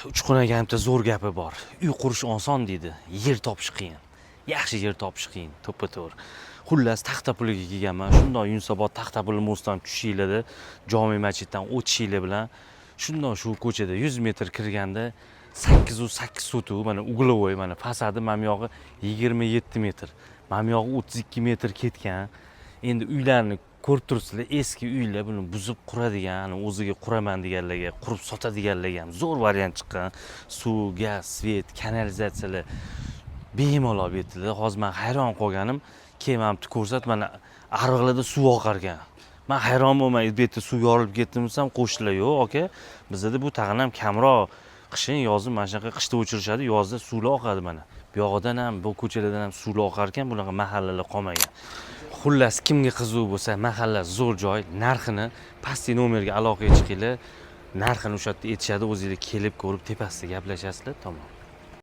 Uchqun akamda zo'r gapi bor. Uy qurish oson deydi, yer topish qiyin. Yaxshi yer topish qiyin, to'ppa-to'g'ri. Xullas taxta puliga kelganman. Shundoq Yunusobod taxta puli mo'stdan tushishinglarda, Jome masjiddan o'tishinglar bilan shundoq shu ko'chada 100 metr kirganda 8 sotu, mana uglovoy, mana fasadi mana yog'i 27 metr. Mana yog'i 32 metr ketgan. Endi uylarni ko'rib turibsizlar, eski uylar buni buzib quradigan, o'ziga quraman deganlarga, qurib sotadiganlarga ham zo'r variant chiqqan. Suv, gaz, svet, kanalizatsiyalar bemalol betildi. Hozir men hayron qolganim, kelmamni ko'rsat, mana ariqlarda suv oqar ekan. Men hayron bo'lmay, bu yerda suv yorilib ketdimi desam, qo'shnilar yo'q, aka. Bizda bu tag'in ham kamroq. Qishin, yozin mana shunaqa qishda o'chirishadi, yozda suvlar oqadi mana. Bu yog'idan ham, bu ko'chalardan ham suvlar oqar ekan, bunaqa mahallalar qolmagan. Xullas, kimga qiziq bo'lsa, mahalla zo'r joy, narxini pastki nomerga aloqaga chiqinglar. Narxini o'sha yerda aytishadi, o'zingizlar kelib ko'rib tepasida gaplashasizlar, tamom.